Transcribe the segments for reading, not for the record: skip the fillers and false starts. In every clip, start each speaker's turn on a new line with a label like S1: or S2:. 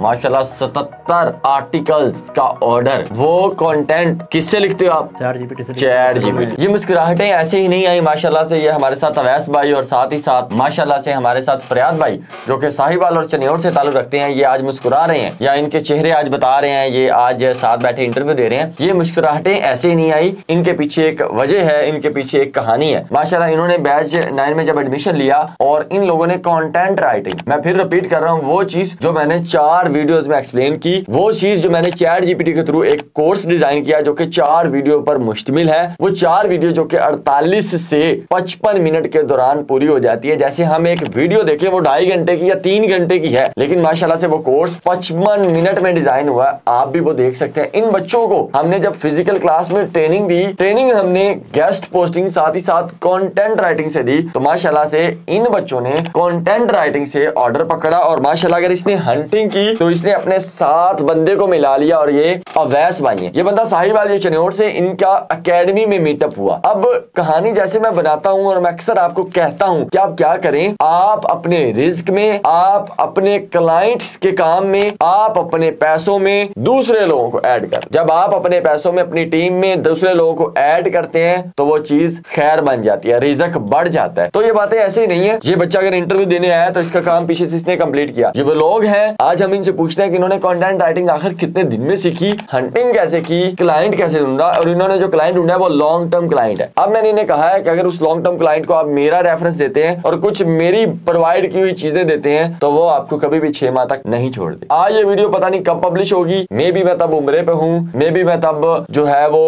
S1: माशाल्लाह 77 आर्टिकल्स का ऑर्डर। वो कंटेंट किससे लिखते हो आप?
S2: चैट जीपीटी से।
S1: Chat GPT. ये मुस्कुराहटें ऐसे ही नहीं आई माशाल्लाह से। ये हमारे साथ अवैस भाई और साथ ही साथ माशाल्लाह से हमारे साथ फरियाद भाई जो कि साहिवाल और चनियोर से ताल्लुक रखते हैं, ये आज मुस्कुरा रहे हैं या इनके चेहरे आज बता रहे हैं, ये आज साथ बैठे इंटरव्यू दे रहे हैं। ये मुस्कुराहटें ऐसे ही नहीं आई, इनके पीछे एक वजह है, इनके पीछे एक कहानी है। माशाल्लाह इन्होंने बैच 9 में जब एडमिशन लिया और इन लोगों ने कंटेंट राइटिंग, मैं फिर रिपीट कर रहा हूँ, वो चीज जो मैंने 4 वीडियोस में एक्सप्लेन की, वो चीज जो मैंने चैट जीपीटी के थ्रू एक कोर्स डिजाइन किया जो कि 4 वीडियो पर मुश्तमिल है। वो 4 वीडियो जो कि 48 से 55 मिनट के दौरान पूरी हो जाती है। जैसे हम एक वीडियो देखें वो 2.5 घंटे की या 3 घंटे की है, लेकिन माशाल्लाह से वो कोर्स 55 मिनट में डिजाइन हुआ। आप भी वो देख सकते हैं। इन बच्चों को हमने जब फिजिकल क्लास में ट्रेनिंग दी, ट्रेनिंग हमने गेस्ट पोस्टिंग साथ ही साथ कंटेंट राइटिंग से दी, तो माशाल्लाह से इन बच्चों ने कंटेंट राइटिंग से ऑर्डर पकड़ा और माशाल्लाह अगर इसने हंटिंग की तो इसने अपने 7 बंदे को मिला लिया। और ये अवैस भाई है, ये बंदा साहिवाल ये चनियोर से, इनका एकेडमी में मीटअप हुआ। अब कहानी जैसे मैं बनाता हूं और मैं अक्सर आपको कहता हूं कि आप क्या करें, आप अपने रिस्क में, आप अपने क्लाइंट्स के काम में, आप अपने पैसों में दूसरे लोगों को ऐड कर। जब आप अपने पैसों में, अपनी टीम में दूसरे लोगों को ऐड करते हैं तो वो चीज खैर बन जाती है, रिज़्क बढ़ जाता है। तो ये बातें ऐसे ही नहीं है। ये बच्चा अगर इंटरव्यू देने आया तो इसका काम पीछे से इसने कंप्लीट किया। ये वो लोग हैं, आज हम इनसे पूछते हैं कि इन्होंने कंटेंट राइटिंग आखिर कितने दिन में सीखी, हंटिंग कैसे की, क्लाइंट कैसे ढूंढा, और इन्होंने जो क्लाइंट ढूंढा है वो लॉन्ग टर्म क्लाइंट है। अब मैंने इन्हें कहा है कि अगर उस लॉन्ग टर्म क्लाइंट को आप मेरा रेफरेंस देते हैं और कुछ मेरी प्रोवाइड की हुई चीजें देते हैं तो वो आपको कभी भी 6 माह तक नहीं छोड़ते। आज ये वीडियो पता नहीं कब पब्लिश होगी, मे बी मैं तब उम्रे पे हूँ, मे बी मैं तब जो है वो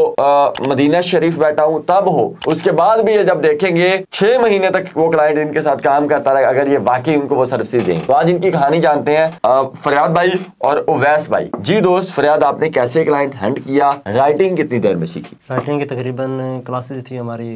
S1: मदीना शरीफ बैठा हूँ, तब हो। उसके बाद भी ये जब देखेंगे 6 महीने तक वो क्लाइंट इनके साथ काम करता रहा, अगर ये वाकई उनको वो सर्विस देंगे। तो आज इनकी कहानी जानते हैं फरियाद भाई और उवैस भाई। जी दोस्त फरियाद, आपने कैसे क्लाइंट हंट किया, राइटिंग कितनी देर में सीखी?
S2: राइटिंग की तकरीबन क्लासेस थी हमारी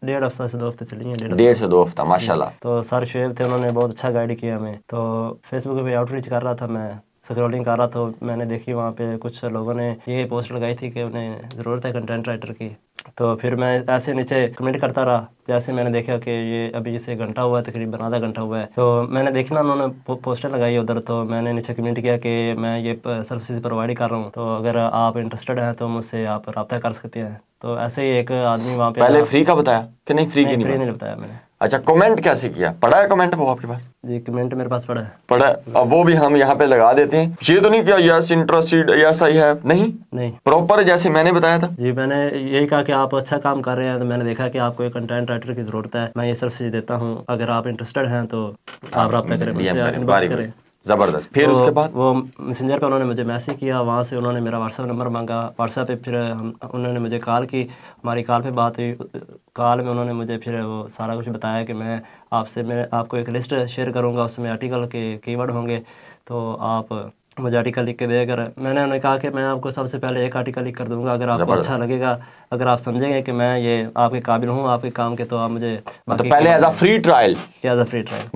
S2: 1.5 हफ्ता से 2 हफ्ते चली हैं।
S1: 1.5 से 2 हफ्ता माशाल्लाह।
S2: तो सर शुएब थे, उन्होंने बहुत अच्छा गाइड किया हमें। तो फेसबुक पे आउटरीच कर रहा था, मैं स्क्रॉलिंग कर रहा था, मैंने देखी वहाँ पे कुछ लोगों ने ये पोस्ट लगाई थी कि उन्हें ज़रूरत है कंटेंट राइटर की। तो फिर मैं ऐसे नीचे कमेंट करता रहा। जैसे मैंने देखा कि ये अभी इसे घंटा हुआ है, तकरीबन आधा घंटा हुआ है, तो मैंने देखना उन्होंने पोस्टर लगाई उधर, तो मैंने नीचे कमेंट किया कि मैं ये सर्विसेज प्रोवाइड कर रहा हूँ, तो अगर आप इंटरेस्टेड हैं तो मुझसे आप रब्ता कर सकते हैं। तो ऐसे ही एक आदमी वहाँ पे
S1: पहले फ्री का बताया कि नहीं? फ्री की
S2: नहीं बताया मैंने।
S1: अच्छा, कमेंट कैसे किया? पढ़ा है कमेंट वो आपके पास?
S2: जी कमेंट मेरे पास पड़ा है।
S1: पढ़ा है, अब वो भी हम यहाँ पे लगा देते हैं। ये तो नहीं किया yes interested yes I have, नहीं प्रॉपर जैसे मैंने बताया था।
S2: जी मैंने यही कहा कि आप अच्छा काम कर रहे हैं, तो मैंने देखा कि आपको एक कंटेंट राइटर की जरूरत है, मैं ये सर्विस देता हूँ, अगर आप इंटरेस्टेड हैं तो आप रब्ता करें।
S1: जबरदस्त। फिर उसके बाद
S2: वो मैसेंजर पे उन्होंने मुझे मैसेज किया, वहाँ से उन्होंने मेरा व्हाट्सएप नंबर मांगा, व्हाट्सएप पे फिर उन्होंने मुझे कॉल की, हमारी कॉल पे बात हुई। कॉल में उन्होंने मुझे फिर वो सारा कुछ बताया कि मैं आपको एक लिस्ट शेयर करूँगा, उसमें आर्टिकल के कीवर्ड होंगे, तो आप मुझे आर्टिकल लिख के देकर। मैंने उन्हें कहा कि मैं आपको सबसे पहले एक आर्टिकल लिख कर दूंगा, अगर आपको अच्छा लगेगा, अगर आप समझेंगे कि मैं ये आपके काबिल हूँ आपके काम के, तो आप मुझे
S1: मतलब पहले as a free trial.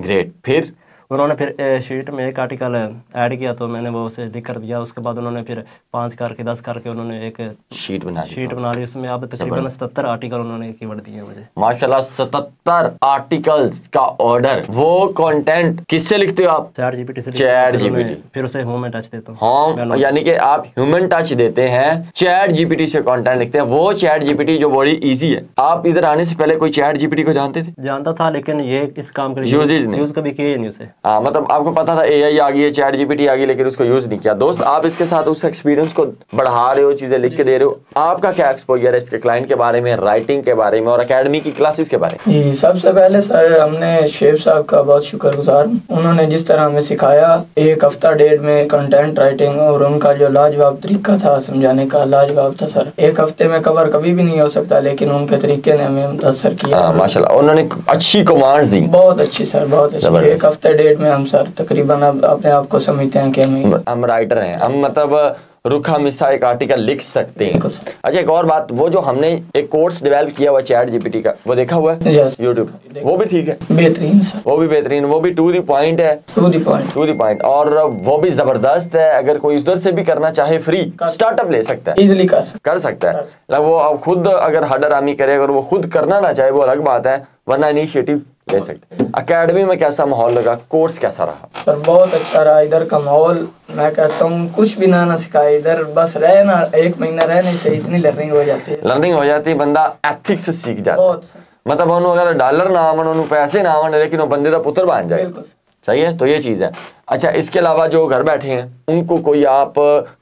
S1: Great. फिर
S2: उन्होंने फिर शीट में एक आर्टिकल ऐड किया, तो मैंने वो उसे लिख कर दिया। उसके बाद उन्होंने फिर 5 करके 10 करके उन्होंने एक शीट बना ली। उसमें अब तकरीबन 77 आर्टिकल उन्होंने कीवर्ड दिए मुझे।
S1: माशाल्लाह 77 आर्टिकल्स का ऑर्डर। वो कंटेंट किससे लिखते हो आप?
S2: चैट जीपीटी से।
S1: Chat GPT.
S2: फिर उसे ह्यूमन टच देता हूँ।
S1: हाँ, यानी कि आप ह्यूमन टच देते हैं, चैट जीपीटी से कंटेंट लिखते हैं। वो चैट जीपीटी जो बड़ी इजी है। आप इधर आने से पहले कोई चैट जीपीटी को जानते थे?
S2: जानता था, लेकिन ये इस काम के लिए यूज कभी किया नहीं उसे।
S1: हाँ, मतलब आपको पता था एआई आ गई है, चैट जीपीटी आ गई, लेकिन उसको यूज नहीं किया। दोस्त आप इसके साथ उस एक्सपीरियंस को बढ़ा रहे हो, चीजें लिख के दे रहे हो। आपका क्या एक्सपोजर है इसके क्लाइंट के बारे में, राइटिंग के बारे में और एकेडमी की क्लासेस के बारे में?
S3: जी सबसे पहले सर हमने शेफ साहब का बहुत शुक्रगुजार। उन्होंने जिस तरह हमें सिखाया 1 हफ्ता 1.5 में कंटेंट राइटिंग, और उनका जो लाजवाब तरीका था समझाने का, लाजवाब था सर। 1 हफ्ते में कवर कभी भी नहीं हो सकता, लेकिन उनके तरीके ने हमें मुतासर किया।
S1: माशाल्लाह, उन्होंने अच्छी कमांड्स दी, बहुत अच्छी
S3: सर, बहुत अच्छी। 1 हफ्ते 1.5 में हम सर तकरीबन अब अपने आप को समझते हैं कि
S1: हम राइटर हैं, हम मतलब रुखा मिसा एक आर्टिकल लिख सकते हैं। अच्छा, एक और बात, वो जो हमने एक कोर्स डेवलप किया हुआ चैट जीपीटी का, वो देखा हुआ है यूट्यूब? वो भी ठीक है,
S3: बेहतरीन सर,
S1: वो भी बेहतरीन, वो भी टू द पॉइंट है, टू द पॉइंट, और वो भी जबरदस्त है। अगर कोई उधर से भी करना चाहे फ्री स्टार्टअप ले सकता है, इजिली कर सकता है। वो खुद अगर हडर आमी करे, अगर वो खुद करना ना चाहे वो अलग बात है, वरना इनिशिएटिव ले सकते हैं। अकेडमी में कैसा माहौल लगा, कोर्स कैसा रहा?
S3: सर बहुत अच्छा रहा इधर का माहौल। मैं कहता हूँ कुछ भी ना सिखाए इधर, बस रहे ना 1 महीना रहने से इतनी लर्निंग हो जाती है।
S1: लर्निंग हो जाती है, बंदा एथिक्स सीख जाता है।
S3: बहुत
S1: मतलब उन्होंने अगर डॉलर ना आवन, उन्होंने पैसे ना आवन, लेकिन वो बंदे का पुत्र बन जाए।
S3: बिल्कुल
S1: सही है, तो ये चीज़ है। अच्छा, इसके अलावा जो घर बैठे हैं उनको कोई आप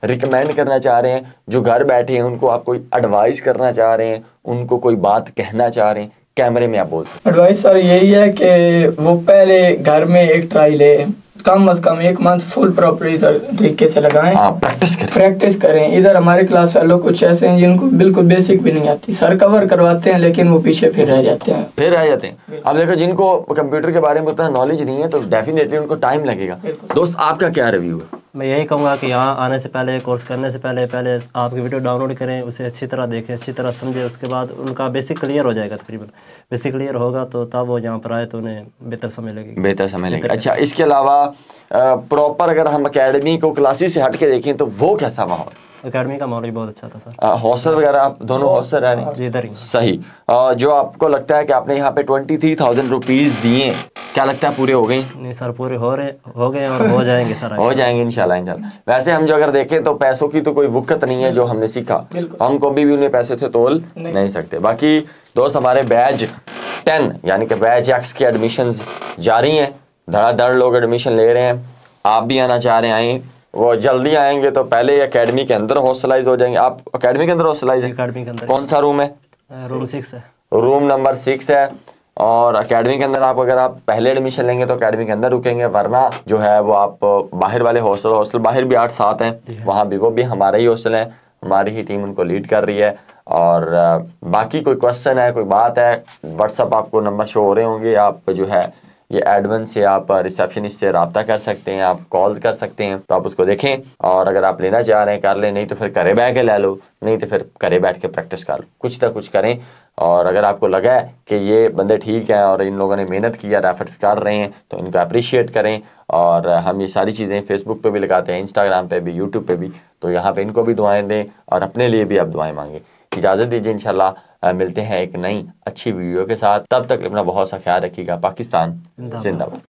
S1: रिकमेंड करना चाह रहे हैं? जो घर बैठे हैं उनको आप कोई एडवाइस करना चाह रहे हैं, उनको कोई बात कहना चाह रहे हैं, कैमरे में आप बोल सकते हैं।
S3: एडवाइस सर यही है कि वो पहले घर में एक ट्राई ले, कम से कम 1 मंथ फुल प्रॉपर तरीके से लगाएं, प्रैक्टिस करें। इधर हमारे क्लास वालों कुछ ऐसे हैं जिनको बिल्कुल बेसिक भी नहीं आती, सर कवर करवाते हैं लेकिन वो पीछे फिर रह जाते हैं।
S1: अब देखो, जिनको कंप्यूटर के बारे में उतना नॉलेज नहीं है तो डेफिनेटली उनको टाइम लगेगा। दोस्त, आपका क्या रिव्यू है?
S2: मैं यही कहूँगा कि यहाँ आने से पहले, कोर्स करने से पहले आपकी वीडियो डाउनलोड करें, उसे अच्छी तरह देखें, अच्छी तरह समझें। उसके बाद उनका बेसिक क्लियर हो जाएगा, तकरीबन बेसिक क्लियर होगा तो तब वो यहाँ पर आए तो उन्हें बेहतर समझ लगेगी।
S1: अच्छा, इसके अलावा प्रॉपर अगर हम अकेडमी को क्लासेस से हट के देखें तो वो कैसा माहौल?
S2: अकेडमी का माहौल भी बहुत अच्छा था सर।
S1: हॉस्टल वगैरह आप दोनों हॉस्टल रह रहे हैं?
S2: जी, इधर ही।
S1: सही। जो आपको लगता है कि आपने यहाँ पे 23,000 रुपीज़ दिए, क्या लगता है पूरे हो गए?
S2: नहीं सर, पूरे हो गए और हो जाएंगे सर।
S1: हो जाएंगे इंशाल्लाह। वैसे हम जो अगर देखें तो पैसों की तो कोई वक़्त नहीं है, जो हमने सीखा हम कभी भी उन्हें पैसे से तोल नहीं सकते। बाकी दोस्त, हमारे बैच 10 यानी कि बैच X के एडमिशन्स जारी हैं, धड़ाधड़ लोग एडमिशन ले रहे हैं। आप भी आना चाह रहे हैं, आएँ। वो जल्दी आएंगे तो पहले एकेडमी के अंदर हॉस्टलाइज हो जाएंगे। आप एकेडमी के अंदर हॉस्टलाइज है?
S2: एकेडमी के अंदर।
S1: कौन सा रूम है?
S2: रूम 6 है।
S1: रूम नंबर 6 है। और एकेडमी के अंदर अगर आप पहले एडमिशन लेंगे तो एकेडमी के अंदर रुकेंगे, वरना जो है वो आप बाहर वाले हॉस्टल बाहर भी 8-7 हैं, वहाँ भी वो भी हमारा ही हॉस्टल है, हमारी ही टीम उनको लीड कर रही है। और बाकी कोई क्वेश्चन है, कोई बात है, व्हाट्सअप आपको नंबर शो हो रहे होंगे, आप जो है ये एडमिन से आप रिसेप्शनिस्ट से रब्ता कर सकते हैं, आप कॉल कर सकते हैं, तो आप उसको देखें। और अगर आप लेना चाह रहे हैं कर लें, नहीं तो फिर घरे बैठ के ले लो, नहीं तो फिर घरे बैठ के प्रैक्टिस कर लो, कुछ ना कुछ करें। और अगर आपको लगा है कि ये बंदे ठीक हैं और इन लोगों ने मेहनत किया, एफर्ट्स कर रहे हैं, तो इनको अप्रिशिएट करें। और हम ये सारी चीज़ें फेसबुक पे भी लगाते हैं, इंस्टाग्राम पे भी, यूट्यूब पे भी, तो यहाँ पे इनको भी दुआएं दें और अपने लिए भी आप दुआएं मांगें। इजाज़त दीजिए, इंशाल्लाह मिलते हैं एक नई अच्छी वीडियो के साथ। तब तक अपना बहुत सा ख्याल रखिएगा। पाकिस्तान जिंदाबाद।